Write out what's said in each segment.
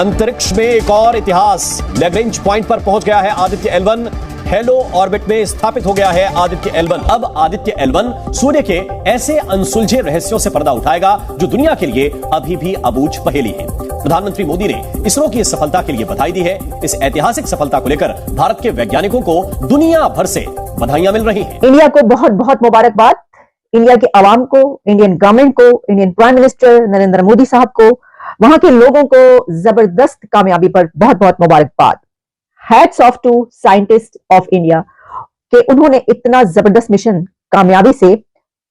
अंतरिक्ष में एक और इतिहास, लैग्रेंज पॉइंट पर पहुंच गया है आदित्य L1। हेलो ऑर्बिट में स्थापित हो गया है आदित्य L1। अब आदित्य L1 सूर्य के ऐसे अनसुलझे रहस्यों से पर्दा उठाएगा जो दुनिया के लिए अभी भी अबूझ पहेली है। प्रधानमंत्री मोदी ने इसरो की इस सफलता के लिए बधाई दी है। इस ऐतिहासिक सफलता को लेकर भारत के वैज्ञानिकों को दुनिया भर से बधाइयां मिल रही हैं। इंडिया को बहुत बहुत मुबारकबाद। इंडिया के अवाम को, इंडियन गवर्नमेंट को, Indian prime minister Narendra Modi साहब को, वहां के लोगों को जबरदस्त कामयाबी पर बहुत बहुत मुबारकबाद। Hats off to scientist of India कि उन्होंने इतना जबरदस्त मिशन कामयाबी से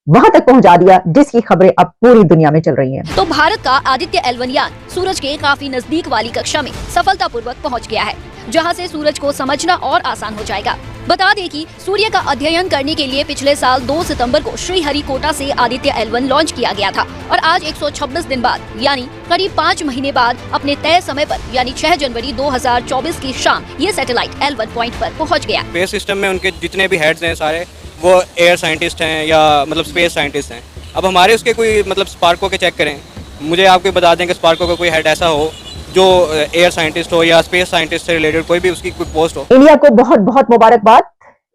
वहां तक पहुंचा दिया जिसकी खबरें अब पूरी दुनिया में चल रही हैं। तो भारत का आदित्य L1 यान सूरज के काफी नजदीक वाली कक्षा में सफलतापूर्वक पहुंच गया है, जहां से सूरज को समझना और आसान हो जाएगा। बता दें कि सूर्य का अध्ययन करने के लिए पिछले साल 2 सितंबर को श्रीहरिकोटा से आदित्य L1 लॉन्च किया गया था और आज 126 दिन बाद यानी करीब 5 महीने बाद अपने तय समय पर यानी 6 जनवरी 2024 की शाम ये सैटेलाइट L1 पॉइंट पर पहुंच गया। स्पेस सिस्टम में उनके जितने भी हेड्स हैं सारे वो एयर साइंटिस्ट हैं या मतलब स्पेस साइंटिस्ट हैं। अब हमारे उसके कोई मतलब स्पार्को के चेक करें, मुझे आपको बता दें कि स्पार्को का कोई हेड ऐसा हो जो एयर साइंटिस्ट हो या स्पेस साइंटिस्ट से रिलेटेड कोई भी उसकी कोई पोस्ट हो। इंडिया को बहुत बहुत मुबारकबाद।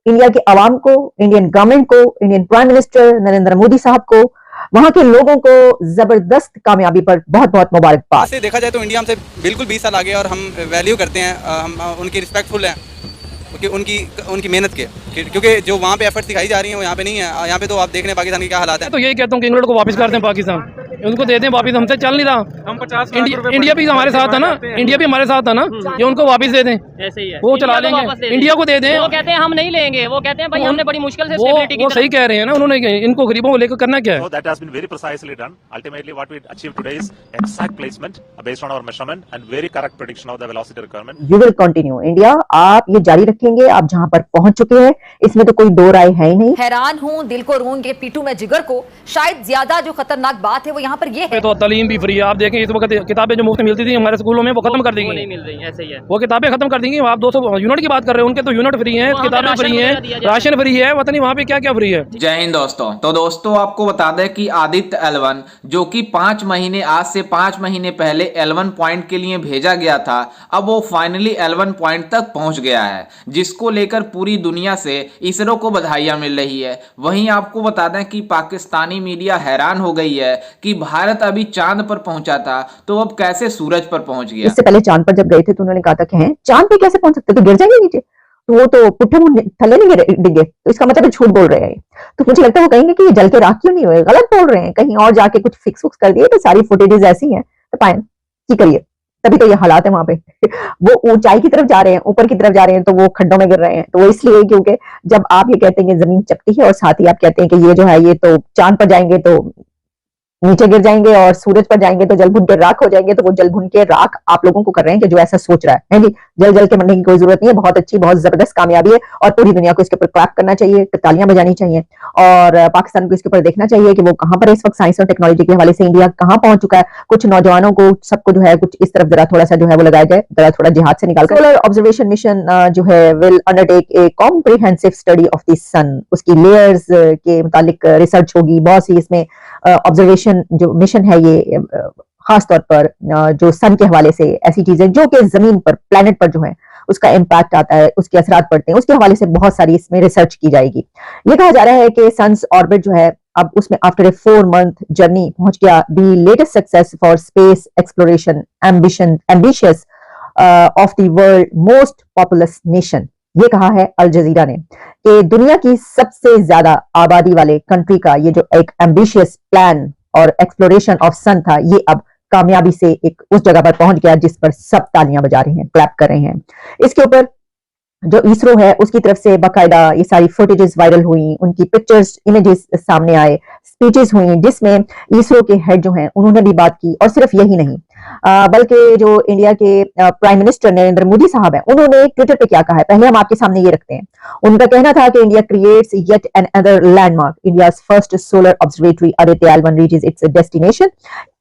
इंडिया के अवाम को, इंडियन गवर्नमेंट को, Indian prime minister Narendra Modi साहब को, वहां के लोगों को जबरदस्त कामयाबी पर बहुत बहुत मुबारकबाद। ऐसे देखा जाए तो इंडिया हमसे बिल्कुल 20 साल आगे और हम वैल्यू करते हैं, हम उनकी रिस्पेक्टफुल हैं उनकी मेहनत के, क्योंकि जो वहाँ पे एफर्ट दिखाई जा रही है वो यहाँ पे नहीं है। यहाँ पे तो आप देख रहे हैं पाकिस्तान के क्या हालात है। तो यही कहता हूँ कि इंग्लैंड को वापस कर दें, पाकिस्तान उनको दे दें वापस, हमसे चल नहीं रहा। हम 50 इंडिया भी हमारे साथ था ना, इंडिया भी हमारे साथ था ना, ये उनको वापस दे दें। ऐसे ही है, वो चला लेंगे, इंडिया को दे दें। वो कहते हैं हम नहीं लेंगे, वो कहते हैं भाई हमने बड़ी मुश्किल से स्टेबिलिटी की। वो सही कह रहे हैं ना, उन्होंने इनको गरीबों को लेकर करना क्या है। That has been very precisely done. Ultimately, what we achieved today is exact placement based on our measurement and very correct prediction of the velocity requirement. You will continue, India। आप ये जारी रखेंगे, आप जहां पर पहुंच चुके हैं इसमें तो कोई दो राय है ही नहीं। हैरान हूं, दिल को रूंध के पीटू में जिगर को। शायद ज्यादा जो खतरनाक बात है वो यहाँ पर ये है। तो तालीम भी फ्री है। आप देखें इस वक्त किताबें जो मुफ्त मिलती थी हमारे स्कूलों में वो खत्म कर देंगे, नहीं मिल रही, ऐसे ही है। वो किताबें खत्म कर देंगी। आप 200 यूनिट की बात कर रहे हैं, उनके तो यूनिट फ्री हैं, किताबें फ्री हैं, राशन फ्री है, पता नहीं वहाँ पे क्या क्या फ्री है। जय हिंद दोस्तों। तो दोस्तों आपको बता दें कि आदित्य L1 जो कि 5 महीने आज से 5 महीने पहले L1 पॉइंट के लिए भेजा गया था, अब वो फाइनली L1 पॉइंट तक पहुंच गया है, जिसको लेकर पूरी दुनिया से इसरो को बधाइयां मिल रही है। वहीं आपको बता दें कि पाकिस्तानी मीडिया हैरान हो गई है कि भारत अभी चांद पर पहुंचा था तो अब कैसे सूरज पर पहुंच गया। इससे पहले चांद पर जब गए थे तो उन्होंने कहा था कि हैं चांद पे कैसे पहुंच सकते, तो गिर जाएंगे नीचे, तो वो तो पुट्ठे मुंह थल्ले नहीं डिगे, तो इसका मतलब झूठ बोल रहे हैं। तो मुझे लगता है वो कहेंगे कि ये जल के राख क्यों नहीं हुए, गलत बोल रहे हैं, कहीं और जाके कुछ फिक्स कर दिए तो सारी फुटेजेस ऐसी हैं तो पाए की करिए, तभी तो ये हालात है वहां पे। वो ऊंचाई की तरफ जा रहे हैं, ऊपर की तरफ जा रहे हैं तो वो खड्डों में गिर रहे हैं, तो वो इसलिए क्योंकि जब आप ये कहते हैं कि जमीन चपटी है और साथ ही आप कहते हैं कि ये जो है ये तो चांद पर जाएंगे तो नीचे गिर जाएंगे और सूरज पर जाएंगे तो जल भुन के राख हो जाएंगे, तो वो जल भुन के राख आप लोगों को कर रहे हैं कि जो ऐसा सोच रहा है जी। जल जल के मरने की कोई जरूरत नहीं है। बहुत अच्छी, बहुत जबरदस्त कामयाबी है और पूरी दुनिया को इसके ऊपर क्लैप करना चाहिए, तालियां बजानी चाहिए और पाकिस्तान को इसके ऊपर देखना चाहिए कि वो कहां पर इस वक्त साइंस और टेक्नोलॉजी के हवाले से इंडिया कहां पहुंच चुका है। कुछ नौजवानों को सबको जो है कुछ इस तरफ जरा थोड़ा सा जो है वो लगाया जाए, जरा थोड़ा जिहाद से निकाल कर। सोलर ऑब्जर्वेशन मिशन जो है will undertake a comprehensive study of the sun. उसकी लेयर्स के मुतालिक रिसर्च होगी, बहुत सी इसमें ऑब्जर्वेशन जो मिशन है ये खास तौर पर जो सन के हवाले से ऐसी चीजें जो कि जमीन पर, प्लेनेट पर जो है उसका इम्पैक्ट आता है, उसके असरात पड़ते हैं, उसके हवाले से बहुत सारी इसमें रिसर्च की जाएगी। ये कहा जा रहा है कि सन्स ऑर्बिट जो है अब उसमें आफ्टर ए 4 month जर्नी पहुंच गया। The latest success for space exploration ambitious of the world most populous nation. ये कहा है अल जजीरा ने कि दुनिया की सबसे ज्यादा आबादी वाले कंट्री का ये जो एक एम्बिशियस प्लान और एक्सप्लोरेशन ऑफ सन था, ये अब कामयाबी से एक उस जगह पर पहुंच गया जिस पर सब तालियां बजा रहे हैं, क्लैप कर रहे हैं। इसके ऊपर जो इसरो है उसकी तरफ से बाकायदा ये सारी फुटेजेस वायरल हुई, उनकी पिक्चर्स, इमेजेस सामने आए, स्पीचेस हुई जिसमें इसरो के हेड जो हैं उन्होंने भी बात की। और सिर्फ यही नहीं बल्कि जो इंडिया के प्राइम मिनिस्टर नरेंद्र मोदी साहब हैं उन्होंने ट्विटर पे क्या कहा है, पहले हम आपके सामने ये रखते हैं। उनका कहना था कि India creates yet another landmark, India's first solar observatory Aditya L1 reaches its destination.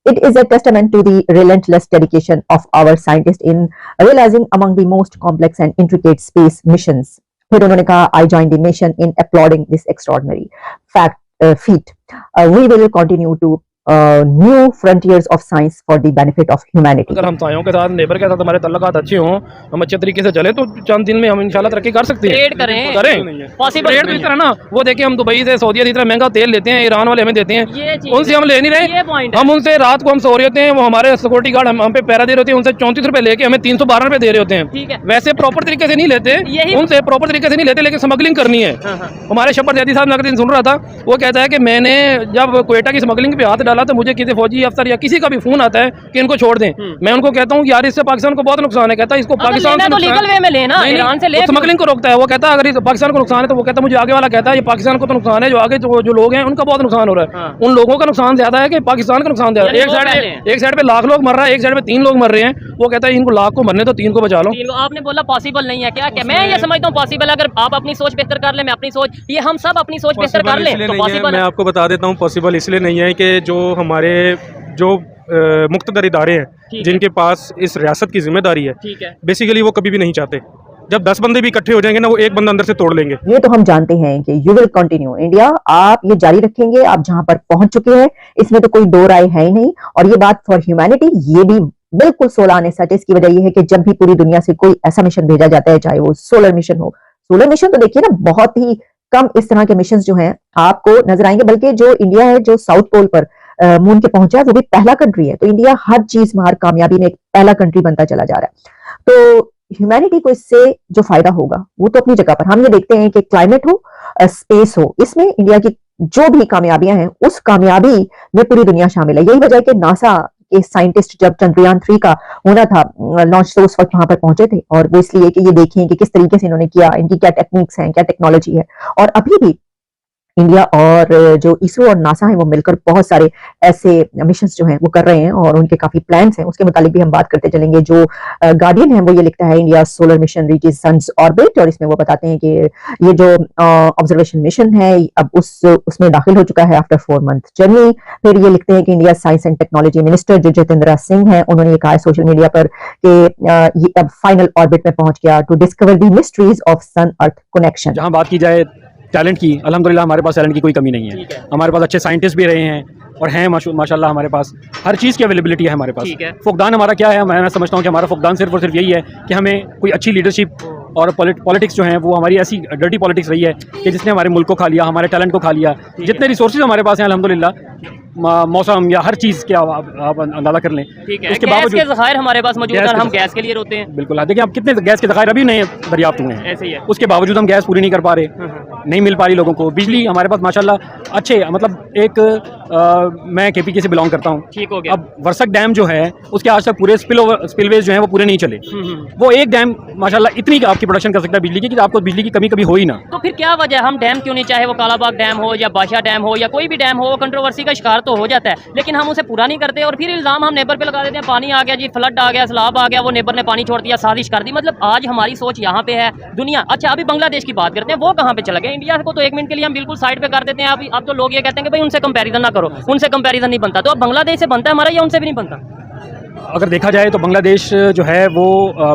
It is a testament to the relentless dedication of our scientists in realizing among the most complex and intricate space missions. फिर उन्होंने कहा, I join the nation in applauding this extraordinary feat. We will continue to new frontiers of science for the benefit of humanity. अगर हम ताइयों के साथ, neighbour के साथ हमारे तल्लुकात अच्छे हों, हम अच्छे तरीके से चले तो चंद दिन में हम इंशाल्लाह तरक्की कर सकते हैं। ट्रेड करें पॉसिबल ट्रेड इस तरह ना, वो देखिए हम दुबई से सऊदी इस तरह महंगा तेल लेते हैं, ईरान वाले हमें देते हैं, उनसे हम ले नहीं रहे। हम उनसे रात को हम सो रहे होते हैं, वो हमारे सिक्योरिटी गार्ड हम पे पैरा दे रहे होते हैं, उनसे 34 रुपए लेके हमें 312 रुपए दे रहे होते हैं। वैसे प्रॉपर तरीके से नहीं लेते, उनसे प्रॉपर तरीके से नहीं लेते, लेकिन स्मगलिंग करनी है। हमारे शब्बर जैदी साहब मैं दिन सुन रहा था, वो कहता है कि मैंने जब क्वेटा की स्मगलिंग पे हाथ डाला तो मुझे किसी फौजी अफसर या किसी का भी फोन आता है कि इनको छोड़ दें। मैं उनको कहता हूँ यार इससे पाकिस्तान को बहुत नुकसान है। कहता है इसको पाकिस्तान तो लीगल वे में लेना, ईरान से ले, स्मगलिंग को रोकता है। वो कहता है अगर पाकिस्तान को नुकसान है तो वो कहता है, मुझे आगे वाला कहता है ये पाकिस्तान को तो नुकसान है, जो आगे जो लोग हैं उनका बहुत नुकसान हो रहा है। उन लोगों का नुकसान ज्यादा है कि पाकिस्तान का नुकसान ज्यादा है। एक साइड पे लाख लोग मर रहा है, एक साइड पे 3 लोग मर रहे हैं। वो कहता है इनको लाख को मरने तो 3 को बचा लो। आपने बोला पॉसिबल नहीं है, क्या मैं ये समझता हूँ पॉसिबल है। अगर आप अपनी सोच बेहतर कर ले, मैं अपनी सोच, ये हम सब अपनी सोच बेहतर कर ले तो पॉसिबल। मैं आपको बता देता हूँ पॉसिबल इसलिए नहीं है कि जो हमारे जो मुख्तदर इदारे हैं जिनके पास इस रियासत की जिम्मेदारी है, बेसिकली वो कभी भी नहीं चाहते जब 10 बंदे भी इकट्ठे हो जाएंगे ना, वो एक बंदा अंदर से तोड़ लेंगे। ये तो हम जानते हैं कि यू विल कंटिन्यू इंडिया, आप ये जारी रखेंगे, आप जहां पर पहुंच चुके हैं इसमें तो कोई दो राय है ही नहीं। और ये बात फॉर ह्यूमैनिटी, ये भी बिल्कुल सोलह आने सच। इसकी वजह ये है कि जब भी पूरी दुनिया से कोई ऐसा मिशन भेजा जाता है, चाहे वो सोलर मिशन हो, सोलर मिशन तो देखिए ना बहुत ही कम इस तरह के मिशन जो हैं आपको नजर आएंगे। बल्कि जो इंडिया है जो साउथ पोल पर मून के पहुंचा है वो भी पहला कंट्री है। तो इंडिया हर चीज में, हर कामयाबी में एक पहला कंट्री बनता चला जा रहा है। तो ह्यूमैनिटी को इससे जो फायदा होगा वो तो अपनी जगह पर। हम ये देखते हैं कि क्लाइमेट हो, स्पेस हो, इसमें इंडिया की जो भी कामयाबियां हैं उस कामयाबी में पूरी दुनिया शामिल है। यही वजह है कि नासा के साइंटिस्ट जब चंद्रयान 3 का होना था लॉन्च, तो उस वक्त वहां पर पहुंचे थे। और वो इसलिए कि ये देखें कि किस तरीके से इन्होंने किया, इनकी क्या टेक्निक्स हैं, क्या टेक्नोलॉजी है। और अभी भी इंडिया और जो इसरो और नासा है वो मिलकर बहुत सारे ऐसे मिशंस जो हैं वो कर रहे हैं और उनके काफी प्लान्स हैं। उसके मुतालिक भी हम बात करते चलेंगे। जो गार्डियन है वो ये लिखता है India solar mission reaches sun's orbit, और इसमें वो बताते हैं कि ये जो ऑब्जर्वेशन मिशन है अब उसमें दाखिल हो चुका है आफ्टर 4 मंथ जर्नी। फिर ये लिखते हैं कि India science and technology minister जो जितेंद्र सिंह है उन्होंने ये कहा है सोशल मीडिया पर कि ये अब फाइनल ऑर्बिट में पहुंच गया to discover the mysteries of sun earth connection. जहां बात की जाए टैलेंट की, अल्हम्दुलिल्लाह हमारे पास टैलेंट की कोई कमी नहीं है। हमारे पास अच्छे साइंटिस्ट भी रहे हैं और हैं माशाल्लाह, हमारे पास हर चीज़ की अवेलेबिलिटी है हमारे पास। फुकदान हमारा क्या है, मैं समझता हूँ कि हमारा फुकदान सिर्फ और सिर्फ यही है कि हमें कोई अच्छी लीडरशिप और पॉलिटिक्स जो है वो हमारी ऐसी डर्टी पॉलिटिक्स रही है कि जिसने हमारे मुल्क को खा लिया, हमारे टैलेंट को खा लिया। जितने रिसोर्सेज हमारे पास हैं अल्हम्दुलिल्लाह, मौसम या हर चीज़ के आप अंदाजा कर लें। उसके बावजूद गैस के ज़खायर हमारे पास मौजूद हैं, हम गैस के लिए रोते हैं। बिल्कुल, देखिए आप कितने गैस के ज़खायर अभी नए दरियाफ्त हुए हैं, ऐसे ही है। उसके बावजूद हम गैस पूरी नहीं कर पा रहे, नहीं मिल पा रही लोगों को। बिजली हमारे पास माशाल्लाह अच्छे, मतलब एक मैं केपीके से बिलोंग करता हूँ, ठीक हो गया। अब वर्सक डैम जो है उसके आज तक पूरे स्पिलवेज जो है वो पूरे नहीं चले। वो एक डैम माशाल्लाह इतनी आपकी प्रोडक्शन कर सकता है बिजली की कि आपको बिजली की कमी कभी हो ही ना। तो फिर क्या वजह, हम डैम क्यों नहीं, चाहे वो कालाबाग डैम हो या बादशाह डैम हो या कोई भी डैम हो, वो कंट्रोवर्सी का शिकार तो हो जाता है, लेकिन हम उसे पूरा नहीं करते। और फिर इल्जाम हम नेबर पे लगा देते हैं, पानी आ गया जी, फ्लड आ गया, सैलाब आ गया, वो नेबर ने पानी छोड़ दिया, साजिश कर दी। मतलब आज हमारी सोच यहाँ पे है दुनिया। अच्छा अभी बांग्लादेश की बात करते हैं, वो कहाँ पे चला गया। इंडिया को तो 1 मिनट के लिए हम बिल्कुल साइड पे कर देते हैं। अब तो लोग ये कहते हैं कि भाई उनसे कंपैरिजन ना करो, उनसे कंपैरिजन नहीं बनता। तो अब बांग्लादेश से बनता है हमारा या उनसे भी नहीं बनता? अगर देखा जाए तो बांग्लादेश जो है वो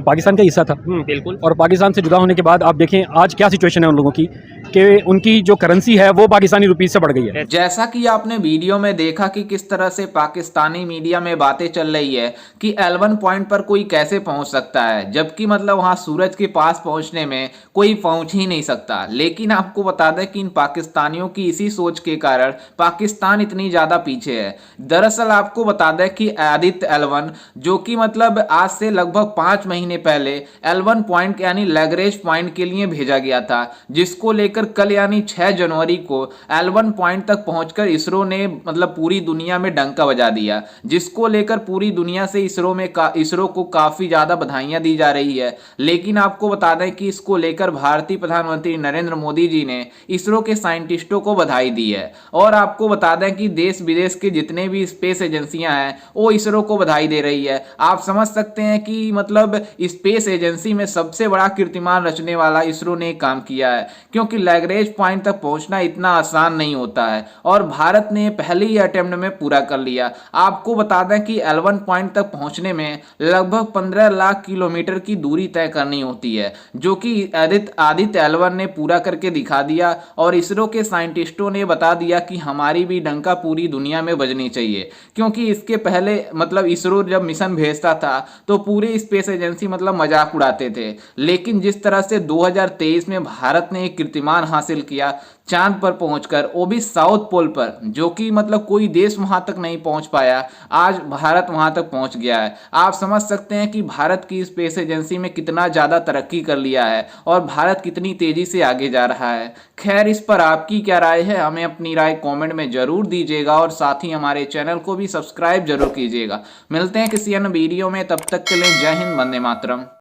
पाकिस्तान का हिस्सा था, बिल्कुल। और पाकिस्तान से जुदा होने के बाद आप देखें आज क्या सिचुएशन है उन लोगों की कि उनकी जो करेंसी है वो पाकिस्तानी रुपीस से बढ़ गई है। जैसा कि आपने वीडियो में देखा कि किस तरह से पाकिस्तानी मीडिया में बातें चल रही है कि L1 पॉइंट पर कोई कैसे पहुंच सकता है, जबकि मतलब वहां सूरज के पास पहुंचने में कोई पहुंच ही नहीं सकता। लेकिन आपको बता दें कि इन पाकिस्तानियों की इसी सोच के कारण पाकिस्तान इतनी ज्यादा पीछे है। दरअसल आपको बता दें कि आदित्य L1 जो कि मतलब आज से लगभग 5 महीने पहले L1 पॉइंट यानी लैग्रेंज पॉइंट के लिए भेजा गया था, जिसको लेकर कल यानी 6 जनवरी को L1 पॉइंट तक पहुंचकर इसरो ने मतलब पूरी दुनिया में डंका बजा दिया, जिसको लेकर पूरी दुनिया से इसरो को काफी ज्यादा बधाइयां दी जा रही है। लेकिन आपको बता दें कि इसको लेकर भारतीय प्रधानमंत्री नरेंद्र मोदी जी ने इसरो के साइंटिस्टों को बधाई दी है। और आपको बता दें कि देश विदेश के जितने भी स्पेस एजेंसियां हैं वो इसरो को बधाई दे रही है। आप समझ सकते हैं कि मतलब स्पेस एजेंसी में सबसे बड़ा कीर्तिमान रचने वाला इसरो ने काम किया है, क्योंकि लैग्रेंज पॉइंट तक पहुंचना इतना आसान नहीं होता है और भारत ने पहले ही अटेम्प्ट में पूरा कर लिया। आपको बता दें कि L1 पॉइंट तक पहुंचने में लगभग 15 लाख किलोमीटर की दूरी तय करनी होती है, जो कि आदित्य L1 ने पूरा करके दिखा दिया और इसरो के साइंटिस्टों ने बता दिया कि हमारी भी डंका पूरी दुनिया में बजनी चाहिए। क्योंकि इसके पहले मतलब इसरो जब मिशन भेजता था तो पूरे स्पेस एजेंसी मतलब मजाक उड़ाते थे, लेकिन जिस तरह से 2023 में भारत ने एक कीर्तिमान हासिल किया चांद पर पहुंचकर, वो भी साउथ पोल पर, जो कि मतलब कोई देश वहां तक नहीं पहुंच पाया, आज भारत वहां तक पहुंच गया है। आप समझ सकते हैं कि भारत की स्पेस एजेंसी में कितना ज्यादा तरक्की कर लिया है और भारत कितनी तेजी से आगे जा रहा है। खैर, इस पर आपकी क्या राय है, हमें अपनी राय कमेंट में जरूर दीजिएगा और साथ ही हमारे चैनल को भी सब्सक्राइब जरूर कीजिएगा। मिलते हैं किसी अन्य वीडियो में, तब तक के लिए जय हिंद, वंदे मातरम।